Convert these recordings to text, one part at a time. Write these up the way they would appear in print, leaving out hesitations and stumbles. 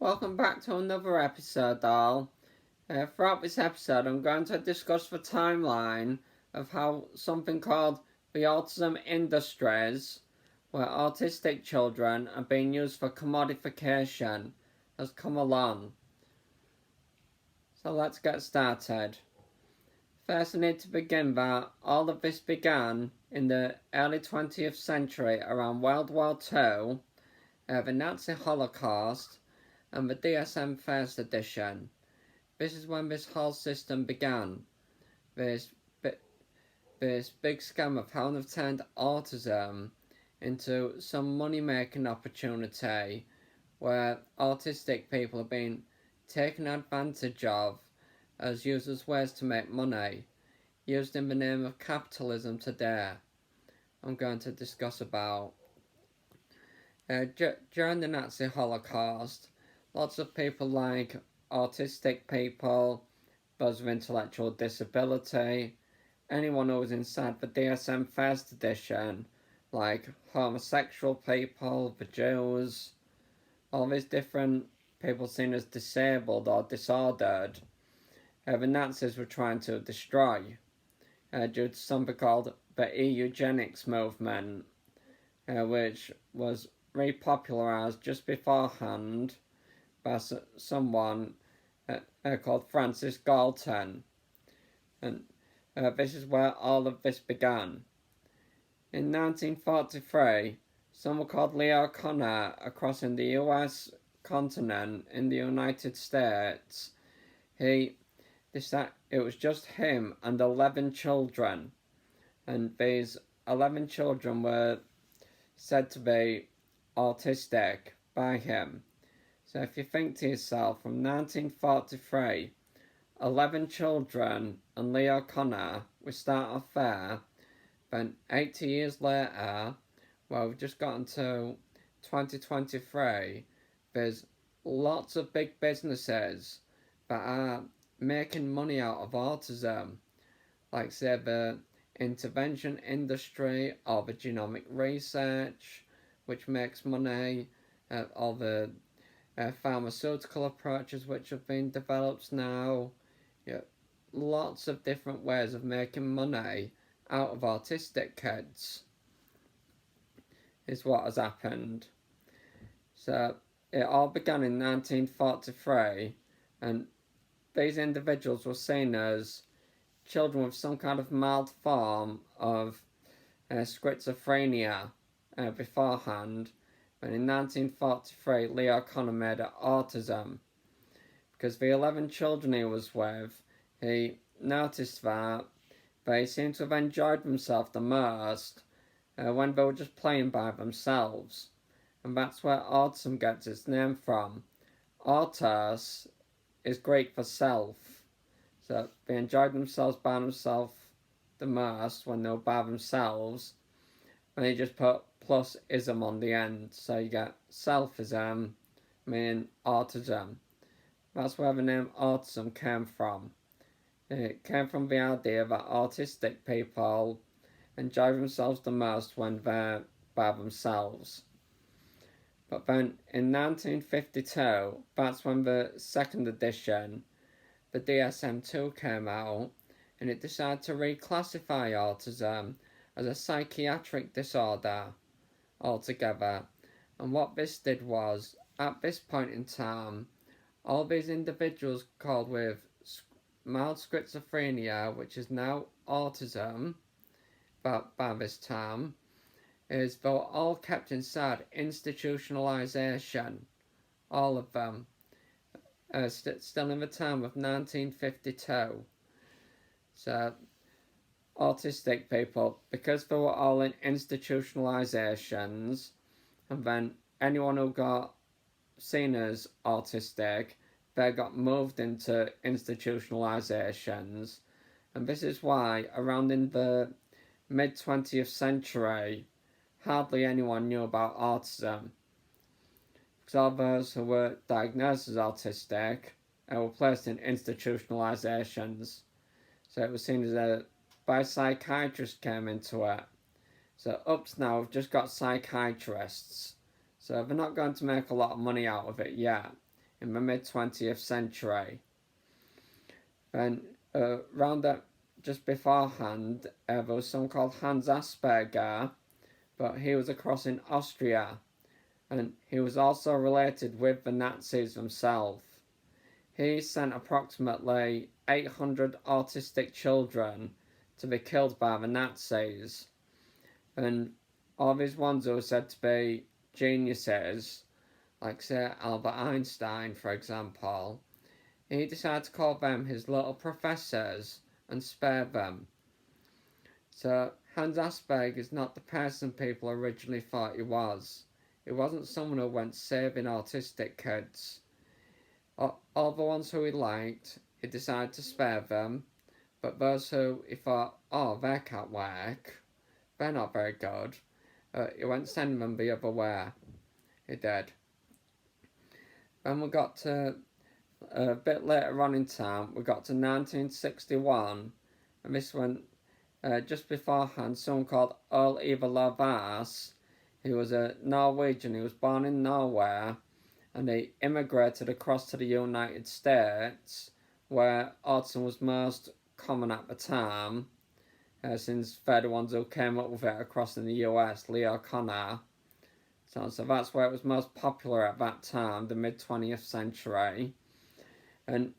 Welcome back to another episode, all. Throughout this episode, I'm going to discuss the timeline of how something called the autism industries, where autistic children are being used for commodification, has come along. So let's get started. First, I need to begin that all of this began in the early 20th century around World War II, the Nazi Holocaust, and the DSM First Edition. This is when this whole system began. This big scam of how they've turned autism into some money-making opportunity where autistic people are being taken advantage of as used as ways to make money, used in the name of capitalism today. I'm going to discuss about. During the Nazi Holocaust, lots of people like autistic people, those with intellectual disability, anyone who was inside the DSM First Edition, like homosexual people, the Jews, all these different people seen as disabled or disordered, the Nazis were trying to destroy due to something called the eugenics movement, which was repopularised just beforehand by someone called Francis Galton. And this is where all of this began. In 1943, someone called Leo Connor, across in the US continent in the United States, it was just him and 11 children, and these 11 children were said to be autistic by him. So if you think to yourself, from 1943, 11 children and Leo Connor, we start off there, then 80 years later, well, we've just gotten to 2023, there's lots of big businesses that are making money out of autism, like say the intervention industry or the genomic research, which makes money, all the pharmaceutical approaches which have been developed now. Lots of different ways of making money out of autistic kids is what has happened. So it all began in 1943, and these individuals were seen as children with some kind of mild form of schizophrenia beforehand. But in 1943, Leo Connor made it autism, because the 11 children he was with, he noticed that they seemed to have enjoyed themselves the most when they were just playing by themselves. And that's where autism gets its name from. Autos is Greek for self. So they enjoyed themselves by themselves the most when they were by themselves. And they just put plus ism on the end. So you get selfism, meaning autism. That's where the name autism came from. It came from the idea that autistic people enjoy themselves the most when they're by themselves. But then in 1952, that's when the second edition, the DSM-2, came out, and it decided to reclassify autism as a psychiatric disorder altogether. And what this did was, at this point in time, all these individuals called with mild schizophrenia, which is now autism, but by this time, is they were all kept inside institutionalisation, all of them, still in the time of 1952. So, autistic people, because they were all in institutionalisations, and then anyone who got seen as autistic, they got moved into institutionalisations. And this is why, around in the mid-20th century, hardly anyone knew about autism, because all those who were diagnosed as autistic were placed in institutionalisations. So it was seen as by psychiatrists came into it. So up to now, we've just got psychiatrists. So they're not going to make a lot of money out of it yet. in the mid-20th century. Then around that, just beforehand, there was someone called Hans Asperger, but he was across in Austria, and he was also related with the Nazis themselves. He sent approximately 800 autistic children to be killed by the Nazis, and all these ones who were said to be geniuses, like say Albert Einstein for example, he decided to call them his little professors and spare them. So Hans Asperger is not the person people originally thought he was. He wasn't someone who went saving autistic kids. All the ones who he liked, he decided to spare them, but those who he thought, oh, they can't work, they're not very good, he went sending them the other way. He did. Then we got to a bit later on in time, we got to 1961, and this went just beforehand. Someone called Earl Eva Lavas, he was a Norwegian. He was born in Norway, and he immigrated across to the United States, where autism was most common at the time, since they're the ones who came up with it across in the US, Leo Connor. So that's where it was most popular at that time, the mid-20th century. And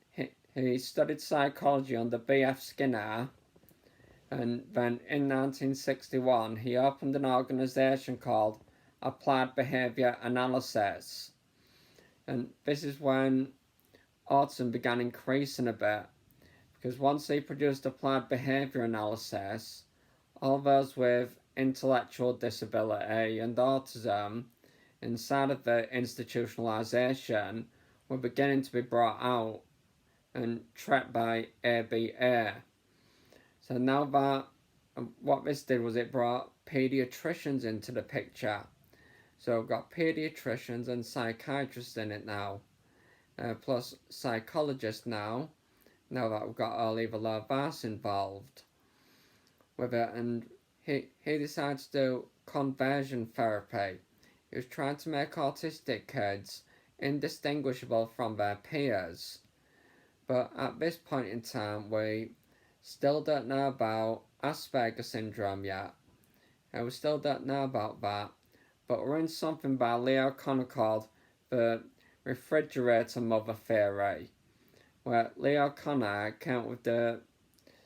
he studied psychology under B.F. Skinner, and then in 1961 he opened an organisation called Applied Behaviour Analysis. And this is when autism began increasing a bit, because once he produced applied behaviour analysis, all those with intellectual disability and autism inside of the institutionalisation were beginning to be brought out and tracked by ABA. So now that, what this did was it brought paediatricians into the picture. So we've got paediatricians and psychiatrists in it now, plus psychologists now that we've got Oliver Lavas involved with it. And he decided to do conversion therapy. He was trying to make autistic kids indistinguishable from their peers. But at this point in time, we still don't know about Asperger syndrome yet. And we still don't know about that. But we're in something by Leo Connor called the refrigerator mother theory, where Leo Connor came up with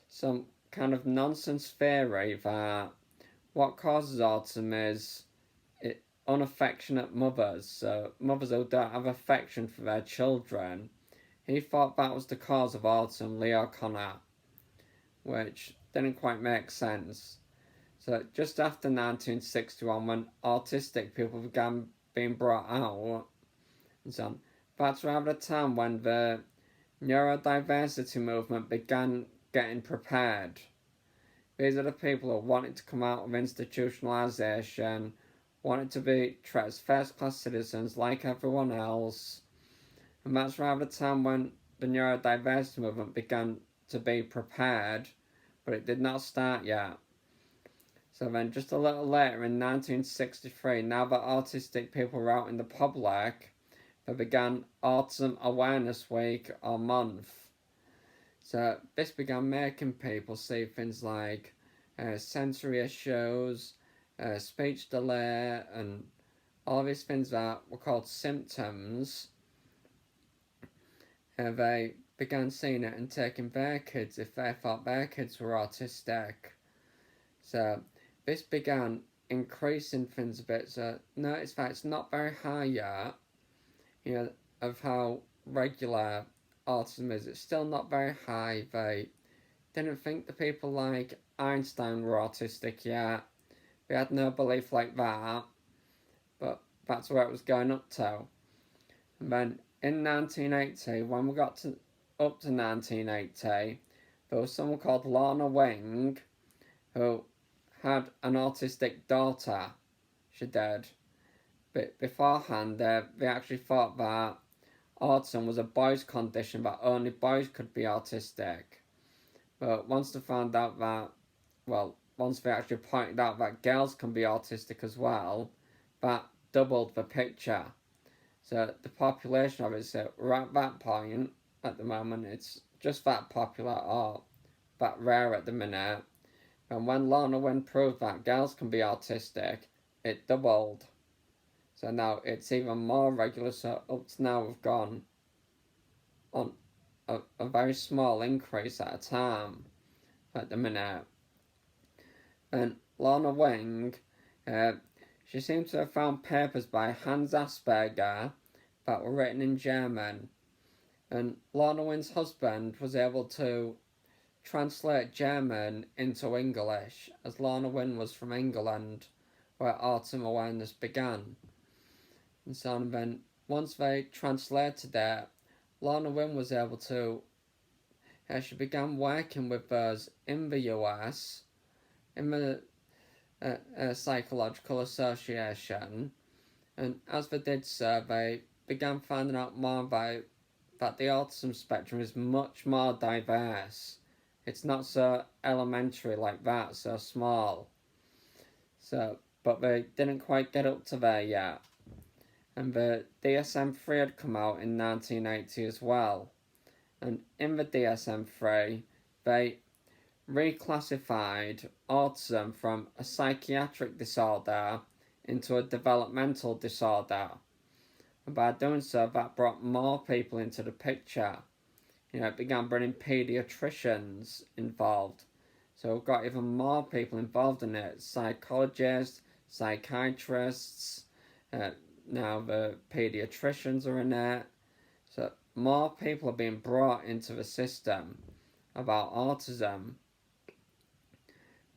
some kind of nonsense theory that what causes autism is unaffectionate mothers, so mothers who don't have affection for their children. He thought that was the cause of autism, Leo Connor, which didn't quite make sense. So just after 1961, when autistic people began being brought out, and so on, that's around the time when the neurodiversity movement began getting prepared. These are the people who wanted to come out of institutionalisation, wanted to be treated as first-class citizens like everyone else. And that's around the time when the neurodiversity movement began to be prepared, but it did not start yet. So then just a little later in 1963, now that autistic people were out in the public, they began Autism Awareness Week or month. So this began making people see things like sensory issues, speech delay, and all these things that were called symptoms. They began seeing it and taking their kids if they thought their kids were autistic. So this began increasing things a bit. So notice that it's not very high yet, of how regular autism is. It's still not very high. They didn't think the people like Einstein were autistic yet. They had no belief like that. But that's where it was going up to. And then in 1980, when we got up to 1980, there was someone called Lorna Wing who had an autistic daughter. She did. But beforehand, they actually thought that autism was a boy's condition, that only boys could be autistic. But once they found out that, once they actually pointed out that girls can be autistic as well, that doubled the picture. So the population of it, so we're at that point at the moment, it's just that popular or that rare at the minute. And when Lorna Wynne proved that girls can be autistic, it doubled. So now it's even more regular, so up to now we've gone on a very small increase at a time at the minute. And Lorna Wynne, she seems to have found papers by Hans Asperger that were written in German. And Lorna Wynne's husband was able to translate German into English, as Lorna Wynne was from England, where autism awareness began. And so then, once they translated it, Lorna Wynne was able to, she began working with those in the US, in the Psychological Association, and as they did so, they began finding out more about that the autism spectrum is much more diverse. It's not so elementary like that, so small. So, but they didn't quite get up to there yet. And the DSM-3 had come out in 1980 as well. And in the DSM-3, they reclassified autism from a psychiatric disorder into a developmental disorder. And by doing so, that brought more people into the picture. It began bringing paediatricians involved. So we've got even more people involved in it. Psychologists, psychiatrists, now the paediatricians are in it. So more people are being brought into the system about autism.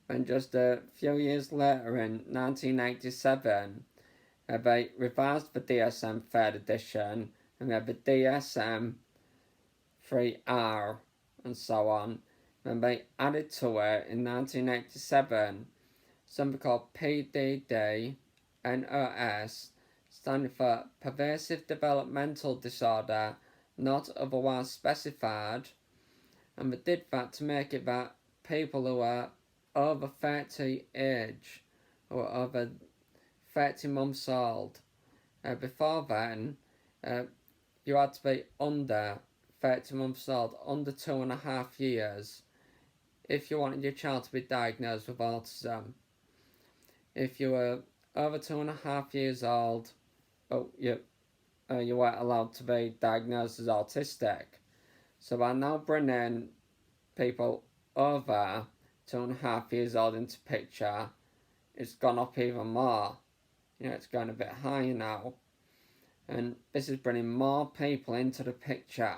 And just a few years later, in 1987, they revised the DSM 3rd edition, and we had the DSM 3R and so on. And they added to it in 1987 something called PDD-NOS, standing for Pervasive Developmental Disorder Not Otherwise Specified. And they did that to make it that people who are over 30 age, or over 30 months old, before then, you had to be under 30 months old, under 2.5 years, if you wanted your child to be diagnosed with autism. If you were over 2.5 years old, you weren't allowed to be diagnosed as autistic. So by now bringing people over 2.5 years old into picture, it's gone up even more. It's going a bit higher now. And this is bringing more people into the picture.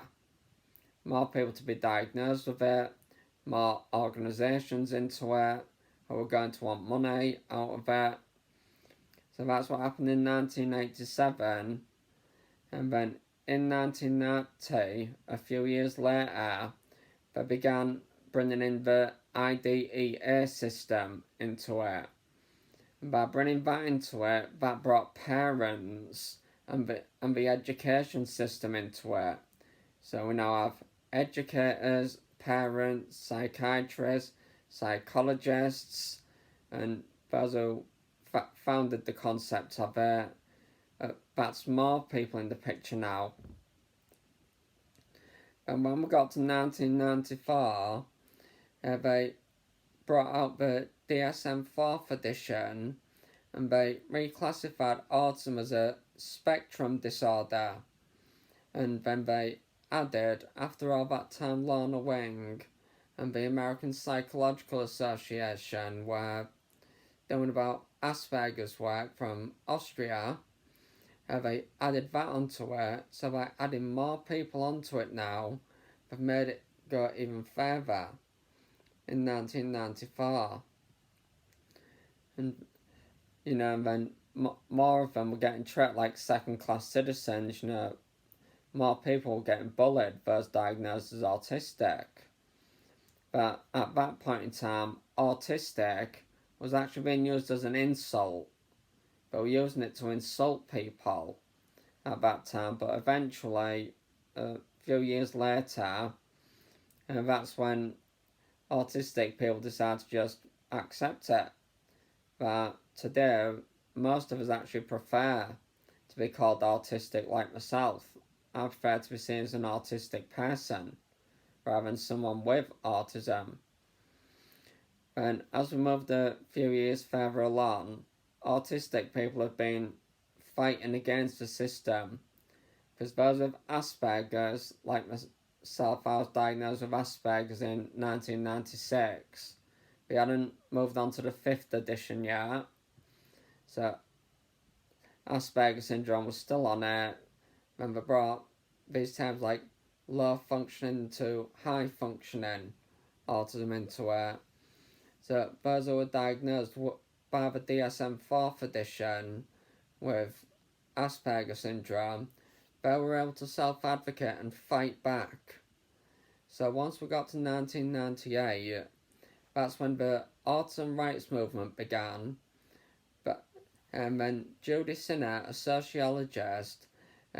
More people to be diagnosed with it, more organisations into it, who are going to want money out of it. So that's what happened in 1987. And then in 1990, a few years later, they began bringing in the IDEA system into it. And by bringing that into it, that brought parents and the education system into it. So we now have educators, parents, psychiatrists, psychologists, and those who founded the concept of it. That's more people in the picture now. And when we got to 1994, they brought out the DSM 4th edition, and they reclassified autism as a spectrum disorder. And then they added, after all that time, Lorna Wynne and the American Psychological Association were doing about Asperger's work from Austria. They added that onto it, so by adding more people onto it now, they've made it go even further in 1994. And, and then more of them were getting treated like second-class citizens, more people were getting bullied, those diagnosed as autistic. But at that point in time, autistic was actually being used as an insult. They were using it to insult people at that time, but eventually, a few years later, that's when autistic people decided to just accept it. But today, most of us actually prefer to to be called autistic like myself. I prefer to be seen as an autistic person rather than someone with autism. And as we moved a few years further along, autistic people have been fighting against the system, because those with Asperger's, like myself, I was diagnosed with Asperger's in 1996. We hadn't moved on to the 5th edition yet, so Asperger's syndrome was still on it. Remember, brought these terms like low functioning to high functioning autism into it. So those who were diagnosed by the DSM 4th edition with Asperger's syndrome, they were able to self-advocate and fight back. So once we got to 1998, that's when the autism rights movement began. And then Judy Sinnott, a sociologist,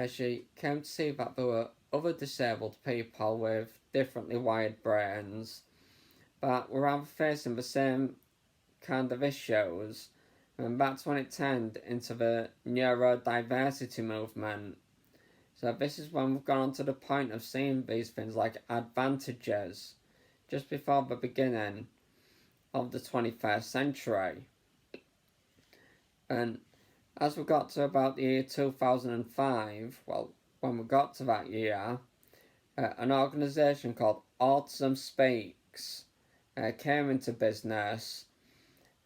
she came to see that there were other disabled people with differently wired brains that were either facing the same kind of issues, and that's when it turned into the neurodiversity movement. So this is when we've gone on to the point of seeing these things like advantages just before the beginning of the 21st century. And as we got to about the year 2005, well, when we got to that year, an organisation called Autism Speaks came into business,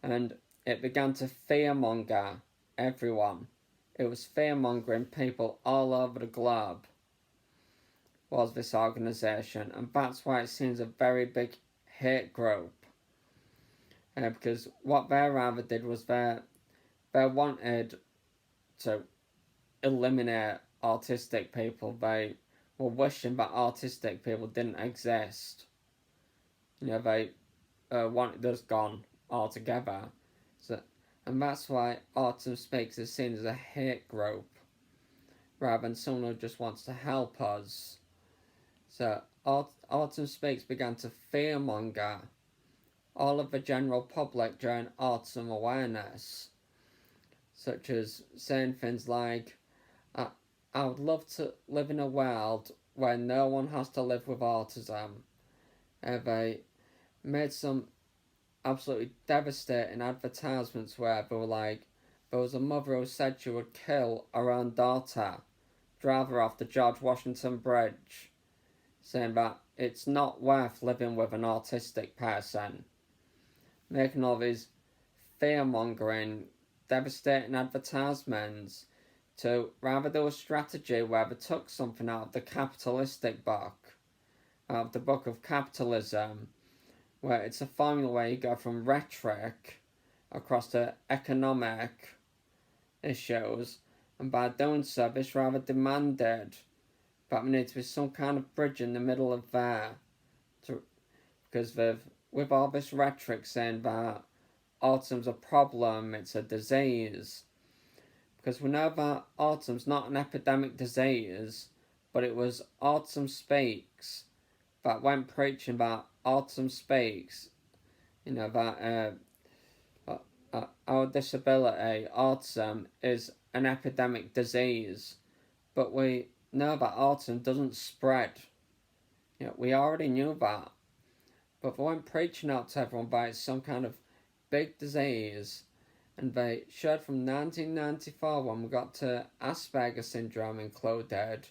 and it began to fearmonger everyone. It was fearmongering people all over the globe, was this organisation, and that's why it seems a very big hate group. Because what they rather did was they wanted to eliminate autistic people. They were wishing that autistic people didn't exist. They wanted us gone altogether. And that's why Autism Speaks is seen as a hate group rather than someone who just wants to help us. So Autism Speaks began to fearmonger all of the general public during autism awareness, such as saying things like, I would love to live in a world where no one has to live with autism. They made some absolutely devastating advertisements where they were like, there was a mother who said she would kill her own daughter, drive her off the George Washington Bridge, saying that it's not worth living with an autistic person. Making all these fear-mongering, devastating advertisements to rather do a strategy where they took something out of the capitalistic book, out of the book of capitalism, where it's a formula where you go from rhetoric across to economic issues, and by doing so, this rather demanded that there needs to be some kind of bridge in the middle of there, because with all this rhetoric saying that autism's a problem, it's a disease, because we know that autism's not an epidemic disease, but it was Autism Speaks that went preaching that Autism Speaks, that our disability, autism, is an epidemic disease, but we know that autism doesn't spread. We already knew that, but they went preaching out to everyone that it's some kind of big disease, and they showed from 1994 when we got to Asperger's syndrome included,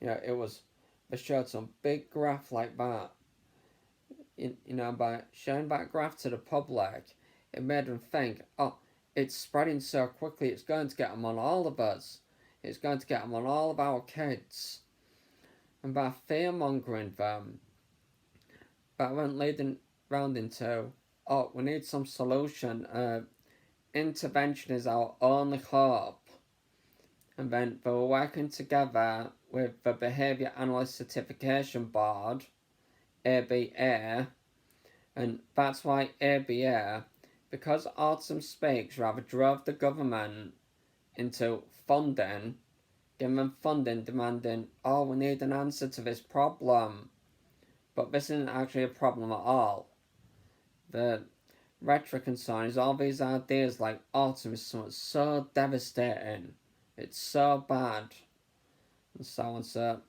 they showed some big graph like that. By showing that graph to the public, it made them think, it's spreading so quickly, it's going to get them on all of us. It's going to get them on all of our kids. And by fear-mongering them, that went leading round into, we need some solution. Intervention is our only hope. And then they were working together with the Behaviour Analyst Certification Board, ABA, and that's why ABA, because Autism Speaks rather drove the government into funding, giving them funding, demanding, we need an answer to this problem. But this isn't actually a problem at all. The rhetoric and so on is all these ideas like autism is something so devastating, It's so bad, and so on. So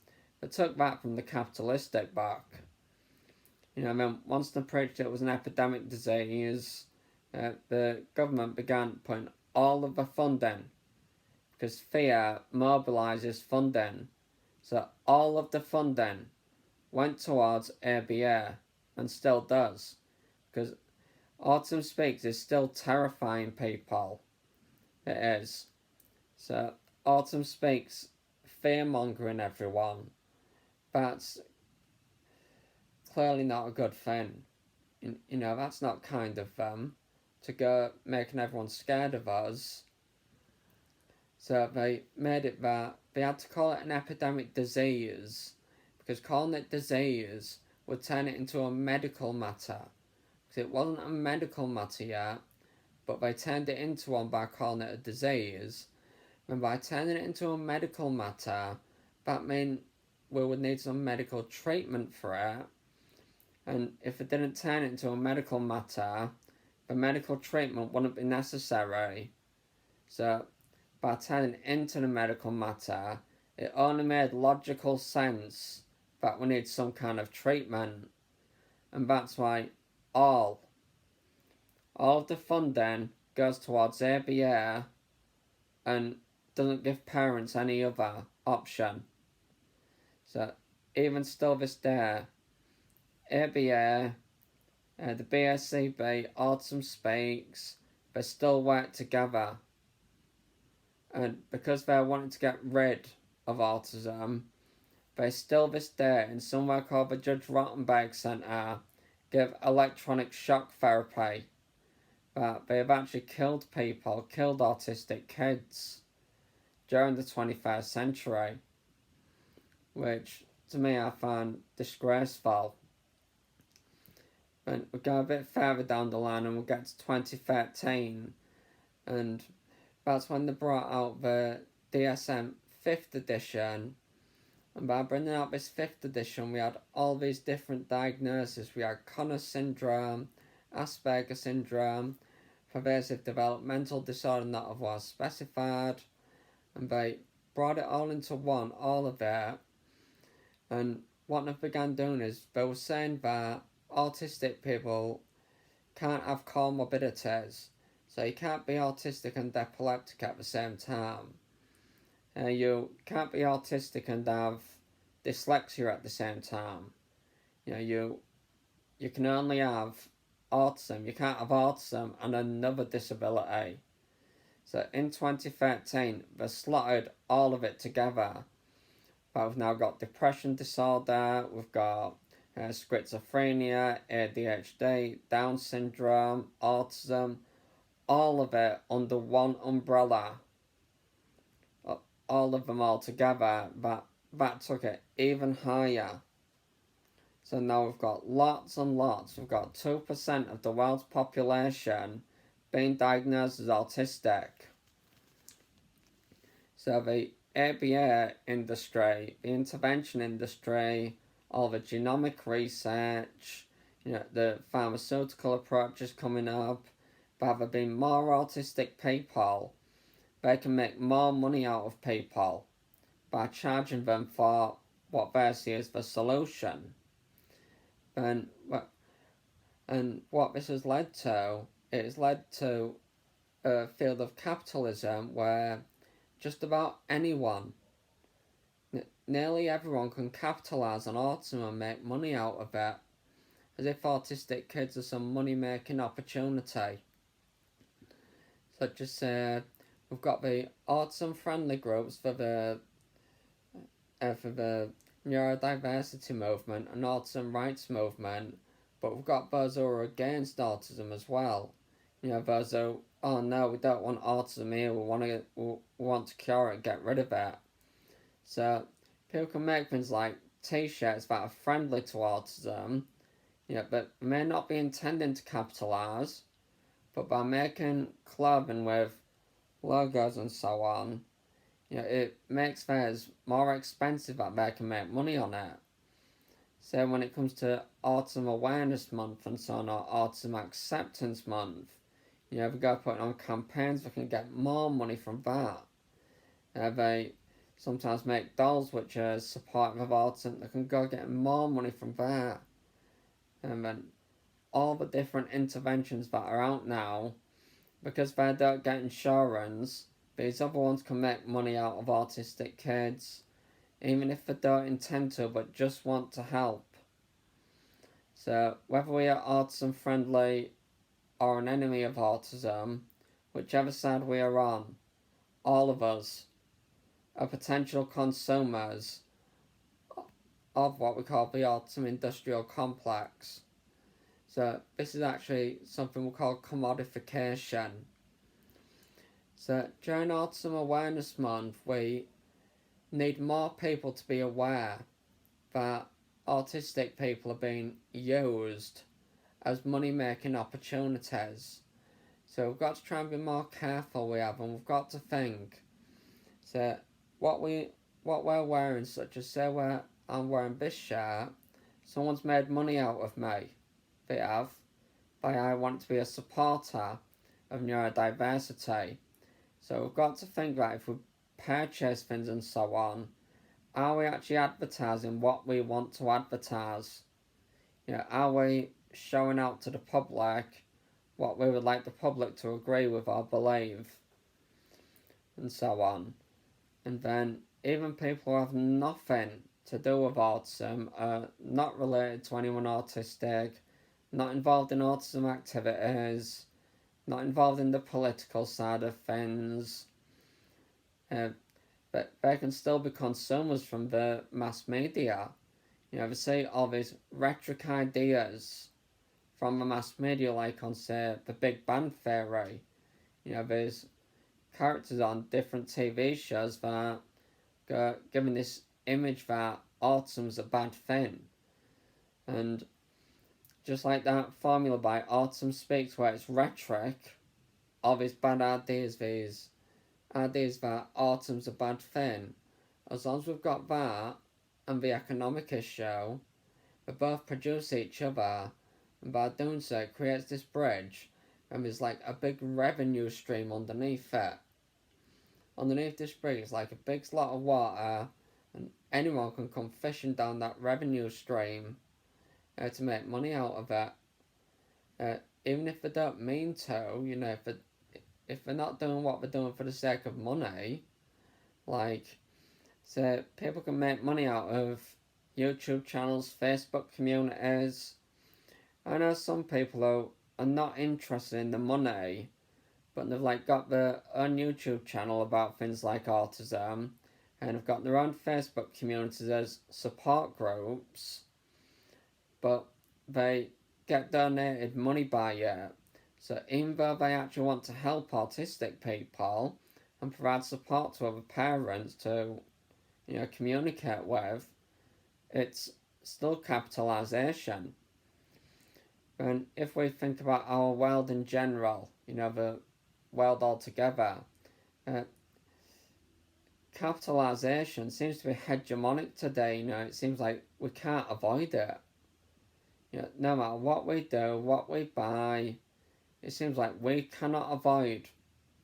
they took that from the capitalistic book. Once they preached it was an epidemic disease, the government began putting all of the funding, because fear mobilises funding. So all of the funding went towards ABA, and still does, because Autism Speaks is still terrifying people. It is. So Autism Speaks fear-mongering everyone. That's clearly not a good thing. That's not kind of them to go making everyone scared of us. So they made it that they had to call it an epidemic disease, because calling it disease would turn it into a medical matter. Because it wasn't a medical matter yet, but they turned it into one by calling it a disease. And by turning it into a medical matter, that meant we would need some medical treatment for it. And if it didn't turn it into a medical matter, the medical treatment wouldn't be necessary. So by turning it into the medical matter, it only made logical sense that we need some kind of treatment. And that's why all of the funding goes towards ABA and doesn't give parents any other option. So even still this day, ABA, the BACB, Autism Speaks, they still work together. And because they're wanting to get rid of autism, they still this day, in somewhere called the Judge Rottenberg Centre, give electronic shock therapy. But they have actually killed people, killed autistic kids during the 21st century, which to me I find disgraceful. And we'll go a bit further down the line and we'll get to 2013, and that's when they brought out the DSM 5th edition. And by bringing out this 5th edition, we had all these different diagnoses. We had Connor syndrome, Asperger syndrome, pervasive developmental disorder not otherwise specified, and they brought it all into one, all of it. And what they began doing is they were saying that autistic people can't have comorbidities. So you can't be autistic and epileptic at the same time. You can't be autistic and have dyslexia at the same time. You can only have autism. You can't have autism and another disability. So in 2013, they slotted all of it together. But we've now got depression disorder, we've got schizophrenia, ADHD, Down syndrome, autism, all of it under one umbrella. All of them all together, that took it even higher. So now we've got lots and lots. We've got 2% of the world's population being diagnosed as autistic. So the ABA industry, the intervention industry, all the genomic research, the pharmaceutical approaches coming up, there have been more autistic people. They can make more money out of people by charging them for what they see as the solution. And what this has led to, it has led to a field of capitalism where just about anyone, nearly everyone, can capitalise on autism and make money out of it, as if autistic kids are some money-making opportunity. Such as we've got the autism-friendly groups for the neurodiversity movement and autism rights movement, but we've got those who are against autism as well. Those who, oh no, we don't want autism here, we want to cure it, get rid of it. So people can make things like t-shirts that are friendly to autism, but may not be intending to capitalise, but by making clothing with logos and so on, it makes theirs more expensive that they can make money on it. So when it comes to Autism Awareness Month and so on, or Autism Acceptance Month, we go putting on campaigns, we can get more money from that. They sometimes make dolls which are supportive of autism. They can go get more money from there. And then all the different interventions that are out now, because they don't get insurance, these other ones can make money out of autistic kids, even if they don't intend to but just want to help. So whether we are autism friendly or an enemy of autism, whichever side we are on, all of us are potential consumers of what we call the Autism Industrial Complex. So this is actually something we call commodification. So during Autism Awareness Month, we need more people to be aware that autistic people are being used as money-making opportunities. So we've got to try and be more careful we have, and we've got to think. So what we're wearing, such as say I'm wearing this shirt, someone's made money out of me. They have, by I want to be a supporter of neurodiversity. So we've got to think that if we purchase things and so on, are we actually advertising what we want to advertise? Are we showing out to the public what we would like the public to agree with or believe? And so on. And then even people who have nothing to do with autism, not related to anyone autistic, not involved in autism activities, not involved in the political side of things, but they can still be consumers from the mass media. They see all these rhetoric ideas from the mass media, like on, say, the Big Bang Theory. There's characters on different TV shows that are giving this image that autism's a bad thing. And just like that formula by Autism Speaks, where it's rhetoric, all these bad ideas, these ideas that autism's a bad thing, as long as we've got that and the economic issue, they both produce each other, and by doing so it creates this bridge, and there's like a big revenue stream underneath it. Underneath this bridge is like a big slot of water, and anyone can come fishing down that revenue stream to make money out of it, even if they don't mean to. If they're not doing what they're doing for the sake of money, like, so people can make money out of YouTube channels, Facebook communities. I know some people who are not interested in the money, but they've like got their own YouTube channel about things like autism, and have got their own Facebook communities as support groups, but they get donated money by it. So even though they actually want to help autistic people and provide support to other parents to, communicate with, it's still capitalisation. And if we think about our world in general, the world altogether, capitalisation seems to be hegemonic today. It seems like we can't avoid it. No matter what we do, what we buy, it seems like we cannot avoid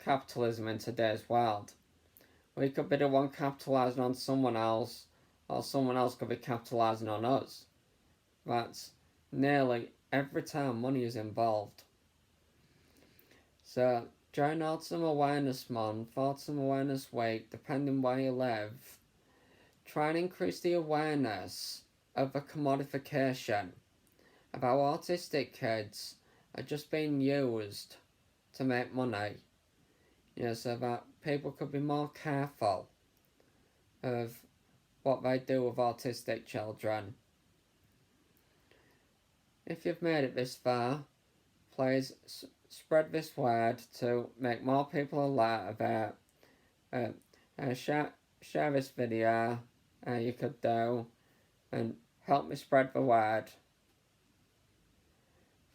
capitalism in today's world. We could be the one capitalising on someone else, or someone else could be capitalising on us. That's nearly every time money is involved. So during Autism Awareness Month, Autism Awareness Week, depending where you live, try and increase the awareness of the commodification of how autistic kids are just being used to make money. So that people could be more careful of what they do with autistic children. If you've made it this far, please spread this word to make more people alert about it. Share this video, you could do, and help me spread the word.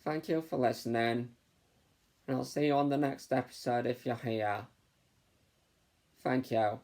Thank you for listening, and I'll see you on the next episode if you're here. Thank you.